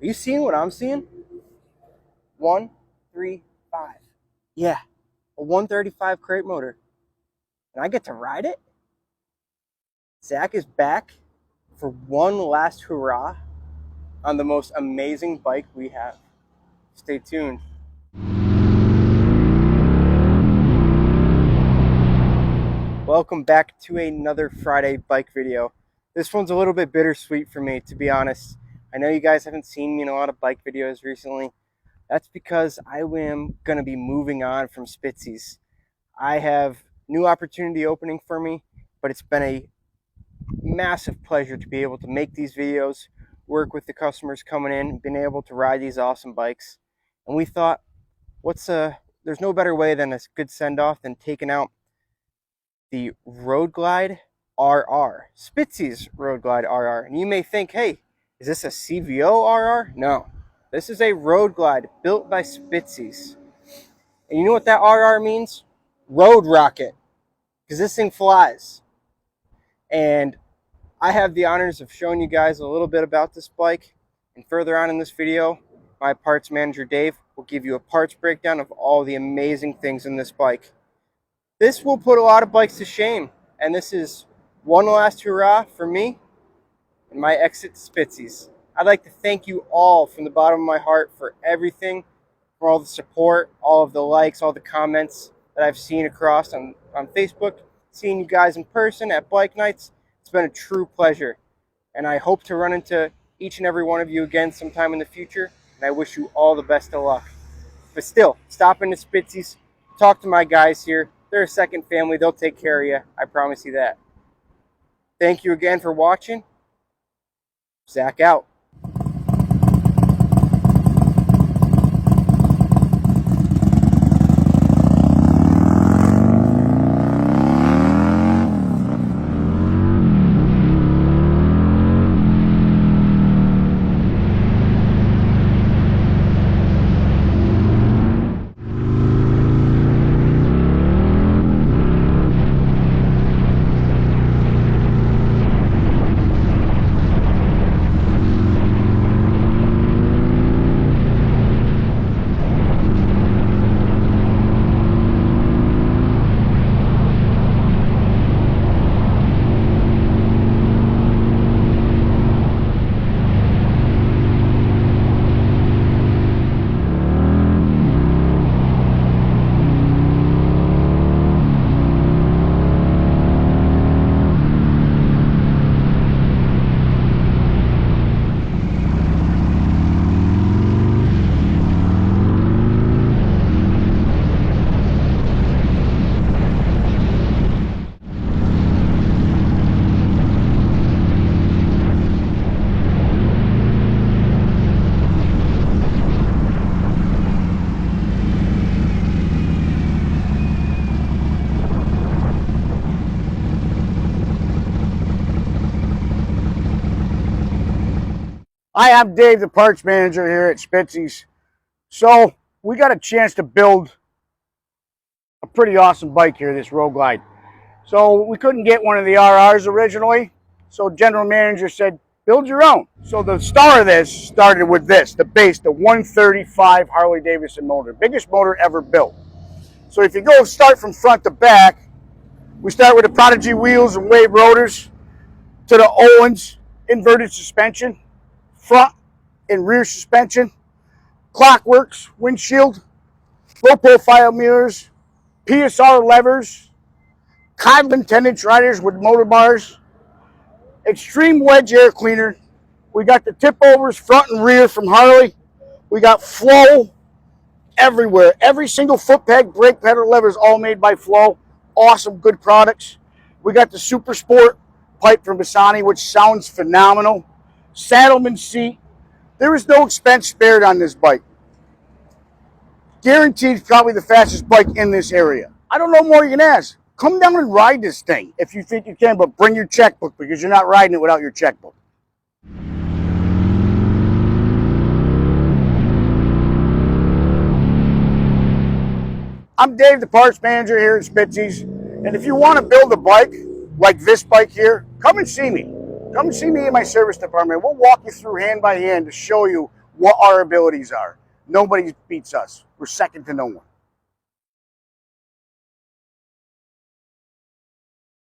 Are you seeing what I'm seeing? 135. Yeah, a 135 crate motor. And I get to ride it? Zack is back for one last hurrah on the most amazing bike we have. Stay tuned. Welcome back to another Friday bike video. This one's a little bit bittersweet for me, to be honest. I know you guys haven't seen me in a lot of bike videos recently. That's because I am going to be moving on from Spitzies. I have new opportunity opening for me, but it's been a massive pleasure to be able to make these videos, work with the customers coming in, being able to ride these awesome bikes. And we thought, there's no better way than a good send-off than taking out the RoadGlide RR, Spitzies RoadGlide RR. And you may think, hey, is this a CVO RR? No, this is a RoadGlide built by Spitzies. And you know what that RR means? Road rocket, because this thing flies. And I have the honors of showing you guys a little bit about this bike. And further on in this video, my parts manager Dave will give you a parts breakdown of all the amazing things in this bike. This will put a lot of bikes to shame, and this is one last hurrah for me and my exit to Spitzies. I'd like to thank you all from the bottom of my heart for everything, for all the support, all of the likes, all the comments that I've seen across on Facebook, seeing you guys in person at bike nights. It's been a true pleasure, and I hope to run into each and every one of you again sometime in the future, and I wish you all the best of luck. But still, stop into Spitzies, talk to my guys here. They're a second family. They'll take care of you. I promise you that. Thank you again for watching. Zack out. Hi, I'm Dave, the parts manager here at Spitzies. So we got a chance to build a pretty awesome bike here, this RoadGlide. So we couldn't get one of the RRs originally, so general manager said, build your own. So the star of this started with this, the base, the 135 Harley-Davidson motor, biggest motor ever built. So if you go start from front to back, we start with the Prodigy wheels and wave rotors to the Owens inverted suspension, front and rear suspension, Clockworks windshield, low profile mirrors, PSR levers, Codlin 10-inch riders with motor bars, extreme wedge air cleaner. We got the tip overs front and rear from Harley. We got flow everywhere. Every single foot peg, brake pedal levers all made by Flow. Awesome, good products. We got the Super Sport pipe from Bassani, which sounds phenomenal. Saddleman seat. There is no expense spared on this bike. Guaranteed probably the fastest bike in this area. I don't know more you can ask. Come down and ride this thing if you think you can, but bring your checkbook because you're not riding it without your checkbook. I'm Dave, the parts manager here at Spitzies, and if you want to build a bike like this bike here, come and see me. Come and see me in my service department. We'll walk you through hand by hand to show you what our abilities are. Nobody beats us. We're second to no one.